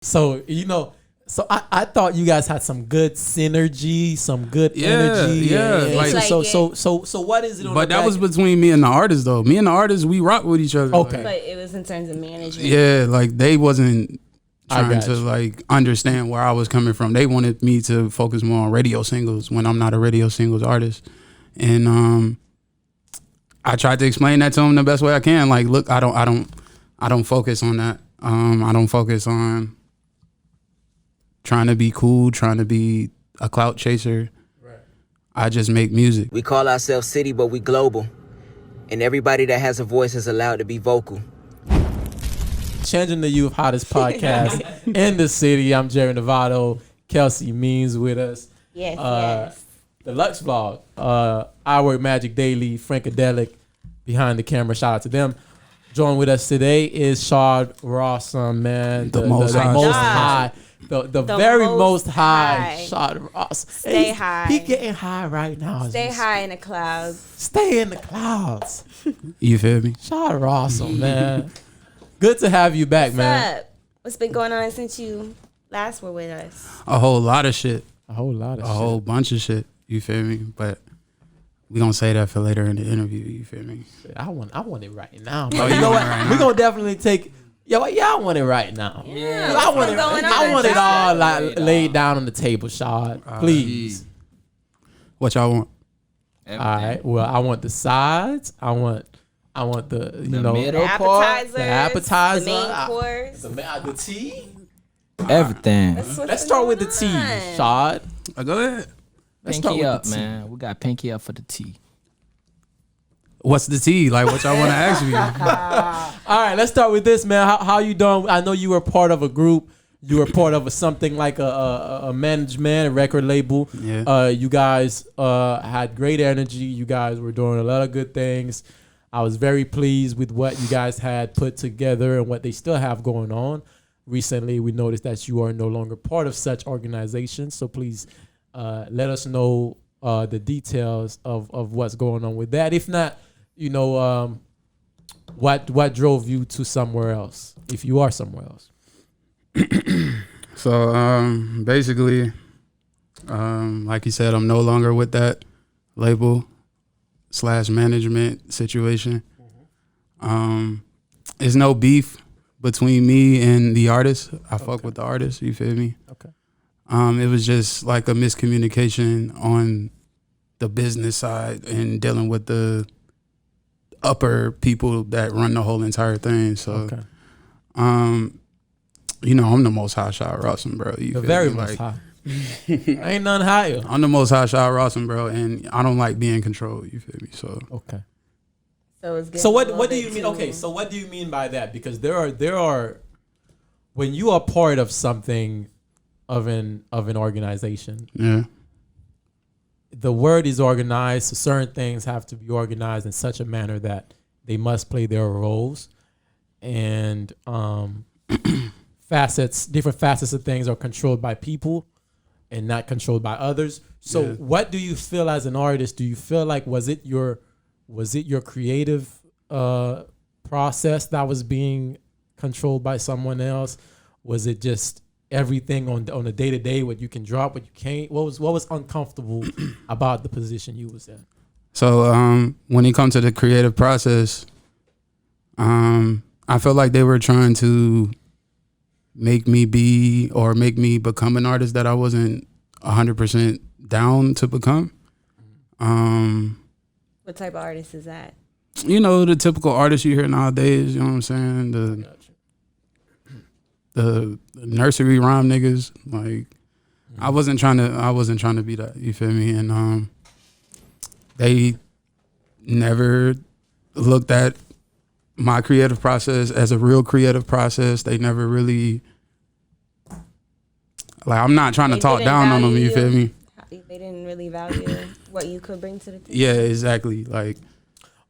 So I thought you guys had some good synergy, some good energy. Yeah. Like, so what is it? But that was between me and the artist, though. Me and the artist, we rock with each other. Okay. But it was in terms of management. Yeah, like they wasn't trying to like understand where I was coming from. They wanted me to focus more on radio singles when I'm not a radio singles artist. And I tried to explain that to them the best way I can. Like, look, I don't focus on that. I don't focus on trying to be cool, trying to be a clout chaser. Right. I just make music. We call ourselves CiiiTY, but we global. And everybody that has a voice is allowed to be vocal. Changing the Youth Hottest podcast in the city. I'm Jerry Novato. Kelsey Means with us. Yes. The Lux Vlog. I Work Magic Daily. Frankadelic behind the camera. Shout out to them. Joined with us today is Shad Rawesome, man. The most high. The very most high. Shad Rawesome. Stay high. He getting high right now. Stay high in the clouds. Stay in the clouds. You feel me? Shad Rawesome, man. Good to have you back, man. What's up? What's been going on since you last were with us? A whole lot of shit. A whole bunch of shit. You feel me? But we gonna say that for later in the interview. You feel me? I want it right now. Oh, you know what? We're gonna definitely take. I want it right now. Yeah, I want it all like laid down on the table, Shad. Please. What y'all want? Everything. All right. Well, I want the sides. I want the middle appetizers, the appetizer, the main course, the tea. Everything. Let's start with the tea, Shad. Go ahead. Let's Pinky up, man. We got pinky up for the tea. What's the tea? Like, what y'all want to ask me? All right, let's start with this, man. How you doing? I know you were part of a group. You were part of something like a management, a record label. Yeah. You guys had great energy. You guys were doing a lot of good things. I was very pleased with what you guys had put together and what they still have going on. Recently, we noticed that you are no longer part of such organizations. So please let us know the details of what's going on with that. If not, what drove you to somewhere else, if you are somewhere else? So basically, like you said, I'm no longer with that label / management situation. There's no beef between me and the artist. I fuck with the artist, you feel me? Okay. It was just like a miscommunication on the business side and dealing with the upper people that run the whole entire thing. So, I'm the most high Shad Rawesome, bro. The very most high. Ain't none higher. I'm the most high Shad Rawesome, bro, and I don't like being controlled. You feel me? So okay. So what do you mean? Okay, so what do you mean by that? Because there are when you are part of something of an organization. Yeah. The word is organized, so certain things have to be organized in such a manner that they must play their roles, and different facets of things are controlled by people and not controlled by others. So what do you feel as an artist? Do you feel like was it your creative process that was being controlled by someone else? Was it just everything on the day-to-day, what you can drop, what you can't? What was uncomfortable about the position you was in? So when it comes to the creative process, I felt like they were trying to make me become an artist that I wasn't 100% down to become. What type of artist is that? The typical artist you hear nowadays, you know what I'm saying? The nursery rhyme niggas. Like I wasn't trying to be that, you feel me? And they never looked at my creative process as a real creative process. They never really, like, I'm not trying to talk down on them, you feel me? They didn't really value what you could bring to the table. Yeah, exactly. Like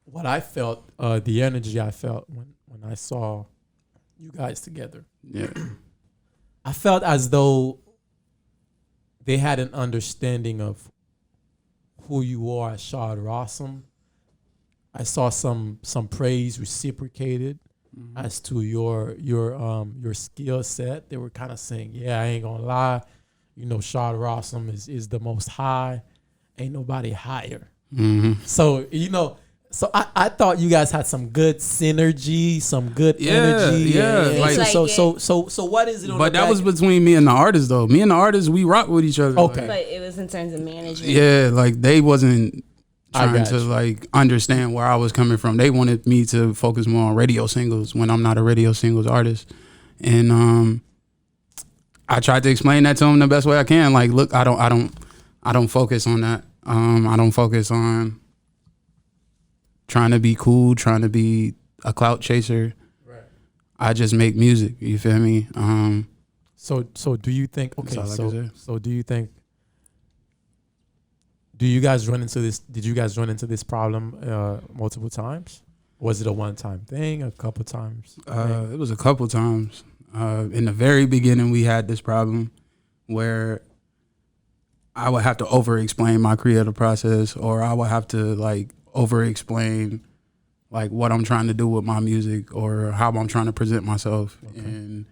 what I felt, the energy I felt when I saw you guys together. Yeah. I felt as though they had an understanding of who you are as Shad Rawesome. I saw some praise reciprocated. as to your skill set. They were kind of saying, yeah, I ain't gonna lie, Shad Rawesome is the most high. Ain't nobody higher. So so I thought you guys had some good synergy, some good energy. Yeah. So what is it? But that was between me and the artist, though. Me and the artist, we rock with each other. Okay. But it was in terms of management. Yeah, like they wasn't trying to you. like understand where I was coming from. They wanted me to focus more on radio singles when I'm not a radio singles artist. And I tried to explain that to them the best way I can. Like, look, I don't focus on that. I don't focus on trying to be cool, trying to be a clout chaser. Right. I just make music. You feel me? So do you think? Okay. So do you think? Do you guys run into this? Did you guys run into this problem multiple times? Was it a one-time thing? A couple times? It was a couple times. In the very beginning, we had this problem where I would have to over-explain my creative process, or I would have to like over-explain like what I'm trying to do with my music or how I'm trying to present myself. Okay. And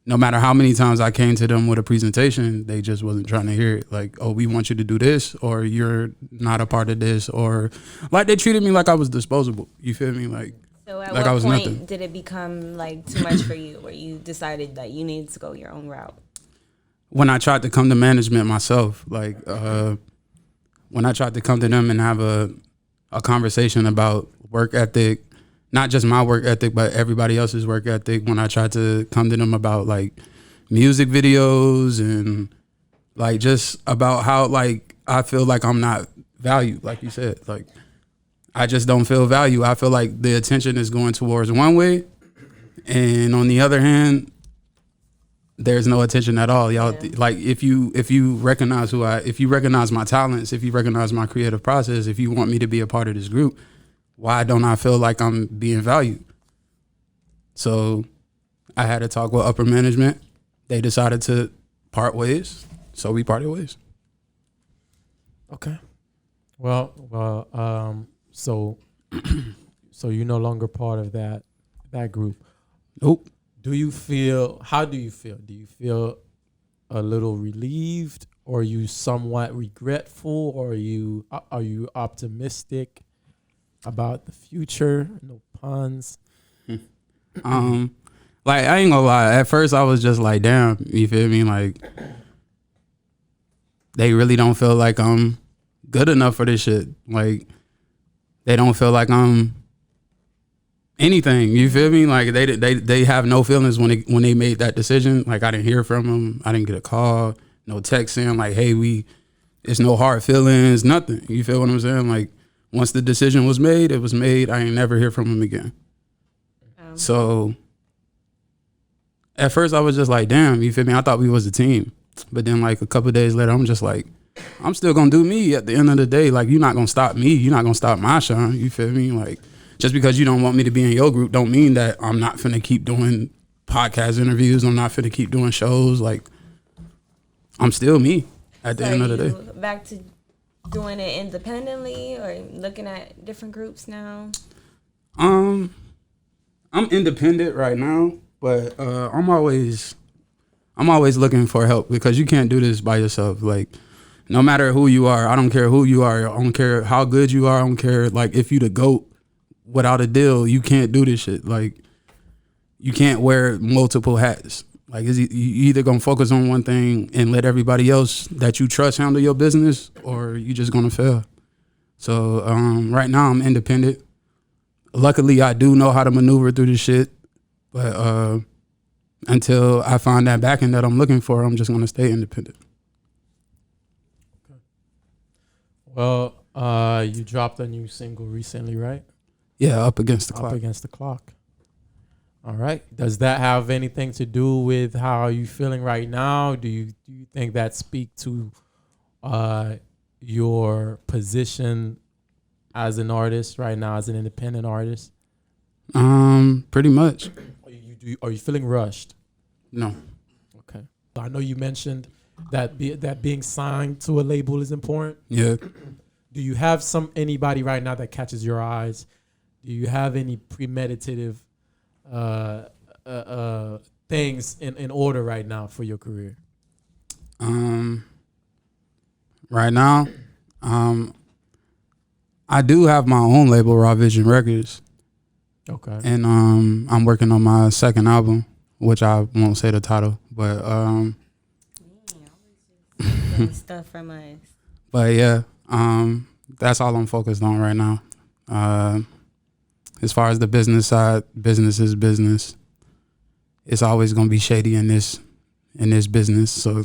no matter how many times I came to them with a presentation, they just wasn't trying to hear it. Like, oh, we want you to do this, or you're not a part of this, or like they treated me like I was disposable. You feel me? Like, so at like what I was point nothing. did it become like too much for you, where you decided that you needed to go your own route? When I tried to come to management myself, like when I tried to come to them and have a conversation about work ethic, not just my work ethic, but everybody else's work ethic. When I tried to come to them about like music videos and like just about how like I feel like I'm not valued, like you said, like I just don't feel value. I feel like the attention is going towards one way, and on the other hand, there's no attention at all. Y'all, like if you recognize if you recognize my talents, if you recognize my creative process, if you want me to be a part of this group, why don't I feel like I'm being valued? So I had a talk with upper management. They decided to part ways, so we parted ways. Okay. Well, so you're no longer part of that group. Nope. How do you feel? Do you feel a little relieved, or are you somewhat regretful, or are you optimistic about the future? No puns. Like I ain't gonna lie. At first I was just like, damn, you feel me? Like they really don't feel like I'm good enough for this shit. Like they don't feel like I'm anything, you feel me? Like they have no feelings when they made that decision. Like I didn't hear from them. I didn't get a call, no text saying like, hey, it's no hard feelings, nothing. You feel what I'm saying? Like once the decision was made, it was made. I ain't never hear from them again. So at first I was just like, damn, you feel me? I thought we was a team. But then like a couple of days later, I'm just like, I'm still gonna do me at the end of the day. Like you're not gonna stop me. You're not gonna stop my shine. You feel me? Like just because you don't want me to be in your group don't mean that I'm not finna keep doing podcast interviews. I'm not finna keep doing shows. Like I'm still me at the end of the day. Back to doing it independently or looking at different groups now? I'm independent right now, but I'm always looking for help because you can't do this by yourself. Like no matter who you are, I don't care who you are. I don't care how good you are. I don't care like if you the GOAT. Without a deal, you can't do this shit. Like, you can't wear multiple hats. Like, you either gonna focus on one thing and let everybody else that you trust handle your business, or you just gonna fail. So right now I'm independent. Luckily, I do know how to maneuver through this shit, but until I find that backing that I'm looking for, I'm just gonna stay independent. Okay. Well, you dropped a new single recently, right? Yeah, Up Against the Clock. Up Against the Clock. All right. Does that have anything to do with how you feeling right now? Do you think that speak to your position as an artist right now, as an independent artist? Pretty much. Are you feeling rushed? No. Okay. I know you mentioned that being signed to a label is important. Yeah. Do you have anybody right now that catches your eyes? Do you have any premeditative things in order right now for your career? Right now, I do have my own label, Raw Vision Records. Okay. And I'm working on my second album, which I won't say the title, but Getting stuff from us. but yeah, that's all I'm focused on right now. As far as the business side, business is business. It's always gonna be shady in this business, so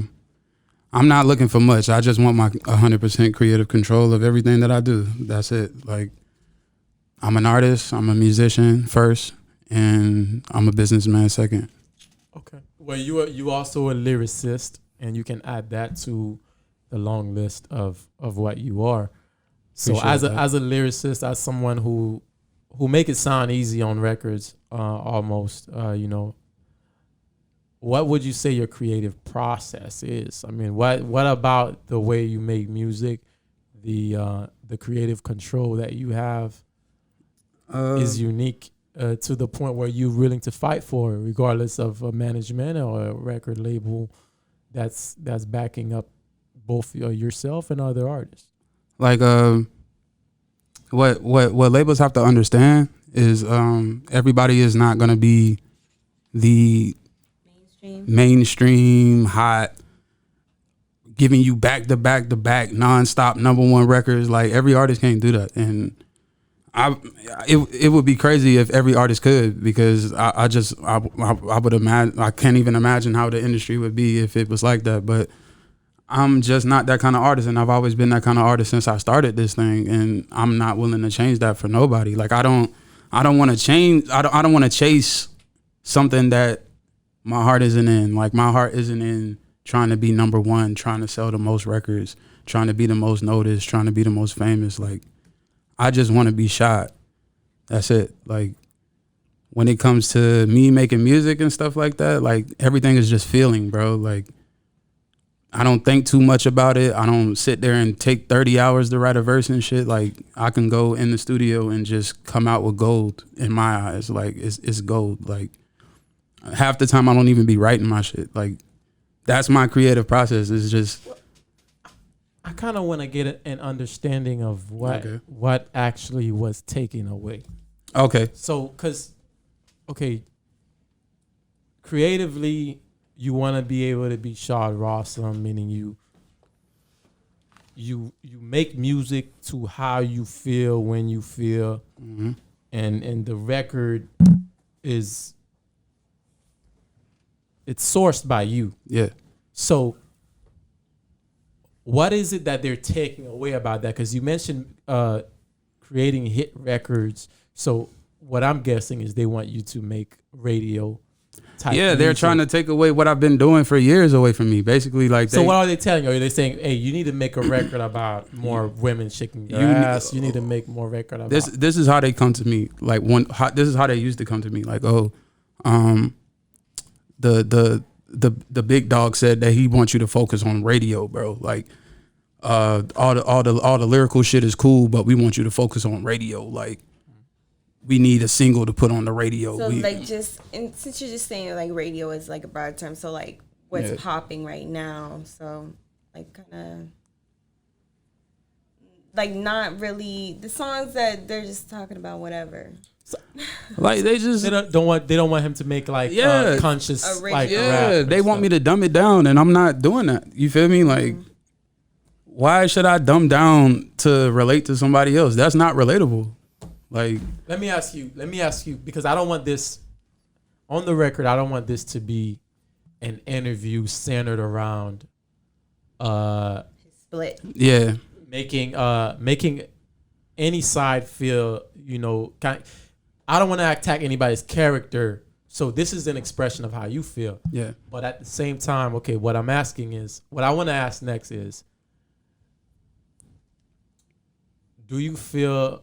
I'm not looking for much. I just want my 100% creative control of everything that I do. That's it. Like, I'm an artist, I'm a musician first, and I'm a businessman second. Okay. Well, you also a lyricist, and you can add that to the long list of what you are. So Appreciate as that. a lyricist, as someone who make it sound easy on records, almost, what would you say your creative process is? I mean, what about the way you make music, the creative control that you have is unique to the point where you're willing to fight for it, regardless of a management or a record label that's backing up both yourself and other artists? Like what labels have to understand is everybody is not gonna be the mainstream hot, giving you back to back nonstop #1 records. Like, every artist can't do that, and it would be crazy if every artist could, because I would imagine, I can't even imagine how the industry would be if it was like that. But I'm just not that kind of artist, and I've always been that kind of artist since I started this thing, and I'm not willing to change that for nobody. Like, I don't want to change. I don't want to chase something that my heart isn't in. Like, my heart isn't in trying to be #1, trying to sell the most records, trying to be the most noticed, trying to be the most famous. Like, I just want to be shot. That's it. Like, when it comes to me making music and stuff like that, like, everything is just feeling, bro. Like, I don't think too much about it. I don't sit there and take 30 hours to write a verse and shit. Like, I can go in the studio and just come out with gold in my eyes. Like, it's gold. Like, half the time I don't even be writing my shit. Like, that's my creative process. It's just, I kind of want to get an understanding of what actually was taken away. okay. So, creatively, you want to be able to be Shad Rawesome, meaning you make music to how you feel when you feel, and the record it's sourced by you. Yeah. So what is it that they're taking away about that? Because you mentioned creating hit records. So what I'm guessing is they want you to make radio type. Yeah, they're music. trying to take away what I've been doing for years away from me. Basically, like, So what are they telling you? Are they saying, hey, you need to make a record about more women shaking your ass? You need to make more record about this is how they come to me. Like, this is how they used to come to me. Like, the big dog said that he wants you to focus on radio, bro. Like, all the lyrical shit is cool, but we want you to focus on radio. Like, we need a single to put on the radio. So and since you're just saying like radio is like a broad term, so like what's popping right now? So like kind of like not really the songs that they're just talking about whatever. Like, they don't want him to make like conscious like rap. They want me to dumb it down, and I'm not doing that. You feel me? Like, why should I dumb down to relate to somebody else? That's not relatable. Like, let me ask you, because I don't want this on the record. I don't want this to be an interview centered around split. Yeah. Making any side feel, I don't want to attack anybody's character. So this is an expression of how you feel. Yeah. But at the same time, okay, what I want to ask next is, do you feel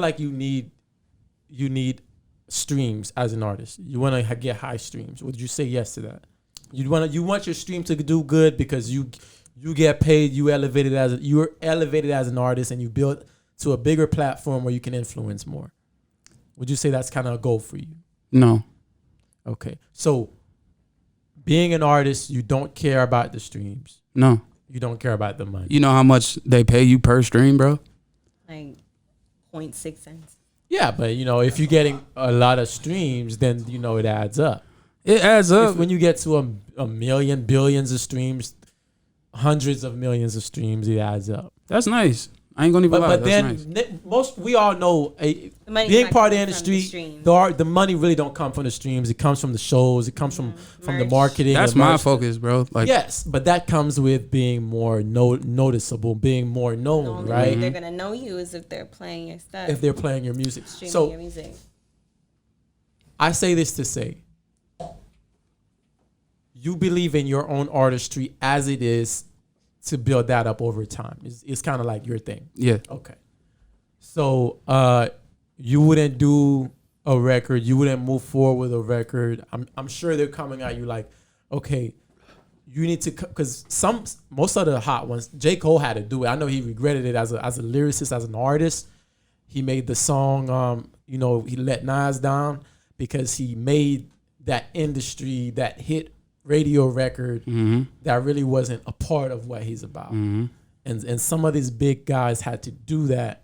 like you need streams as an artist? You want to get high streams? Would you say yes to that? You want your stream to do good because you get paid, you're elevated as an artist, and you build to a bigger platform where you can influence more. Would you say that's kind of a goal for you? No. Okay. So being an artist, you don't care about the streams. No. You don't care about the money. You know how much they pay you per stream, bro? Like 0.6 cents. Yeah, but if you're getting a lot of streams, then it adds up. It adds up. When you get to a million, billions of streams, hundreds of millions of streams, it adds up. That's nice. I ain't gonna even lie. But That's then nice. we all know being part of the industry, the money really don't come from the streams. It comes from the shows. It comes from the marketing. That's the my merch. focus, bro. Like, yes, but that comes with being more noticeable, being more known, The only right? way they're gonna know you is if they're playing your stuff. If they're playing your music. Streaming your music. I say this to say, you believe in your own artistry as it is to build that up over time. It's kind of like your thing. yeah. Okay. So you wouldn't do a record. You wouldn't move forward with a record. I'm sure they're coming at you like, okay, you need to, because most of the hot ones, J. Cole had to do it. I know he regretted it as a lyricist, as an artist. He made the song, he let Nas down because he made that industry, that hit radio record that really wasn't a part of what he's about. And some of these big guys had to do that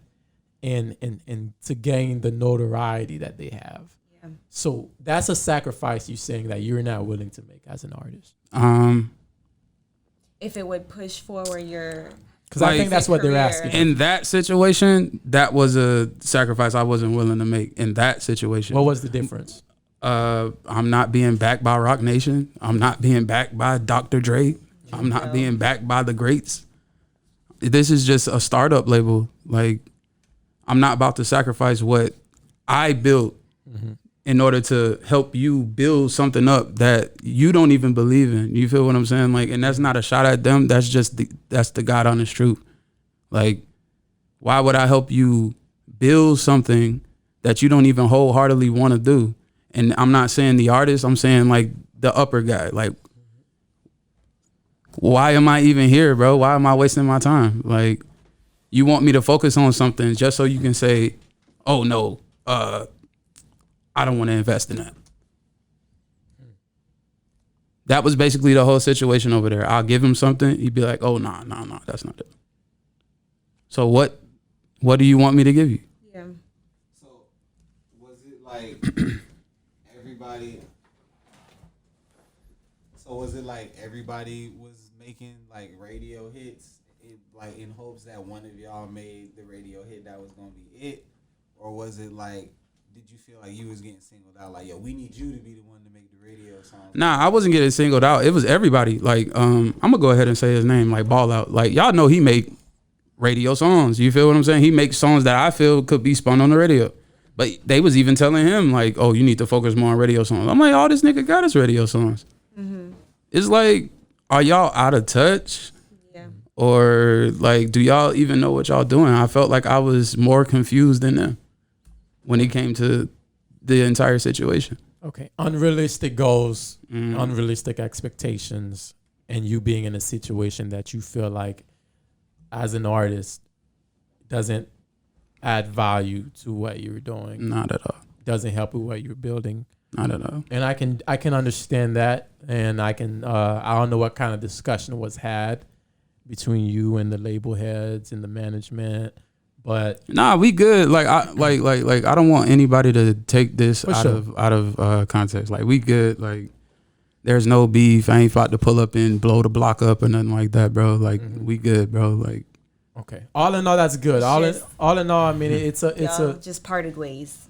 and to gain the notoriety that they have. Yeah. So that's a sacrifice you're saying that you're not willing to make as an artist. If it would push forward your, because I think that's what they're asking. In that situation, that was a sacrifice I wasn't willing to make. In that situation, What was the difference? I'm not being backed by Rock Nation. I'm not being backed by Dr. Dre. I'm not being backed by the greats. This is just a startup label. Like, I'm not about to sacrifice what I built in order to help you build something up that you don't even believe in. You feel what I'm saying? Like, and that's not a shot at them. That's just that's the God honest truth. Like, why would I help you build something that you don't even wholeheartedly want to do? And I'm not saying the artist, I'm saying like the upper guy. Like, why am I even here, bro? Why am I wasting my time? Like, you want me to focus on something just so you can say, oh no, I don't want to invest in that. That was basically the whole situation over there. I'll give him something. He'd be like, oh, nah, that's not it. So what do you want me to give you? yeah. So was it like everybody? So was it like everybody was making like radio hits, like in hopes that one of y'all made the radio hit that was gonna be it, or was it like? Did you feel like you was getting singled out? Like, yo, we need you to be the one to make the radio song. Nah, I wasn't getting singled out. It was everybody. Like, I'm gonna go ahead and say his name, like Ball Out. Like, y'all know he make radio songs. You feel what I'm saying? He makes songs that I feel could be spun on the radio. But they was even telling him like, oh, you need to focus more on radio songs. I'm like, oh, this nigga got his radio songs. It's like, are y'all out of touch? Yeah. Or like, do y'all even know what y'all doing? I felt like I was more confused than them when it came to the entire situation. Okay. Unrealistic goals, unrealistic expectations, and you being in a situation that you feel like as an artist doesn't add value to what you're doing. Not at all. Doesn't help with what you're building. Not at all. And I can understand that, and I don't know what kind of discussion was had between you and the label heads and the management. But nah, we good. Like I I don't want anybody to take this out of context. Like, we good. Like, there's no beef. I ain't about to pull up and blow the block up or nothing like that, bro. Like, we good, bro. Like, okay. All in all, that's good. All in all, I mean, it's Y'all just parted ways.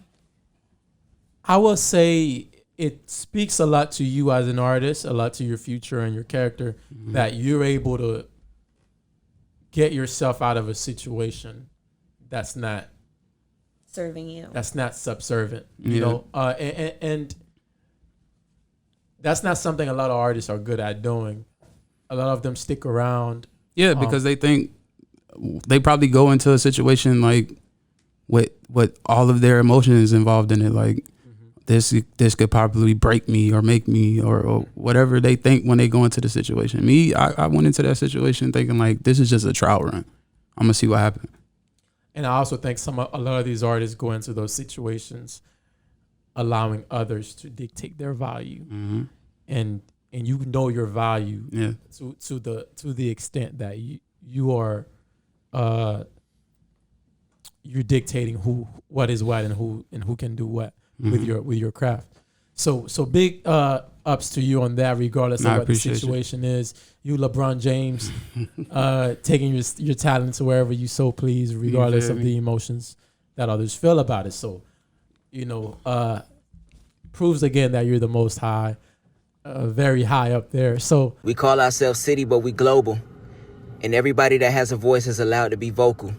I will say it speaks a lot to you as an artist, a lot to your future and your character, that you're able to get yourself out of a situation that's not Serving you. That's not subservient, you know, and that's not something a lot of artists are good at doing. A lot of them stick around. yeah, because they think they probably go into a situation like with all of their emotions involved in it. Like, this could probably break me or make me or whatever they think when they go into the situation. Me, I went into that situation thinking like, this is just a trial run. I'm gonna see what happens. And I also think a lot of these artists go into those situations allowing others to dictate their value, and you know your value to the extent that you are you're dictating what is what and who can do what with your craft. So big ups to you on that, regardless of what the situation is. You LeBron James, taking your talent to wherever you so please, regardless of the emotions that others feel about it. So, proves again that you're the most high, very high up there. So we call ourselves CiiiTY, but we global. And everybody that has a voice is allowed to be vocal.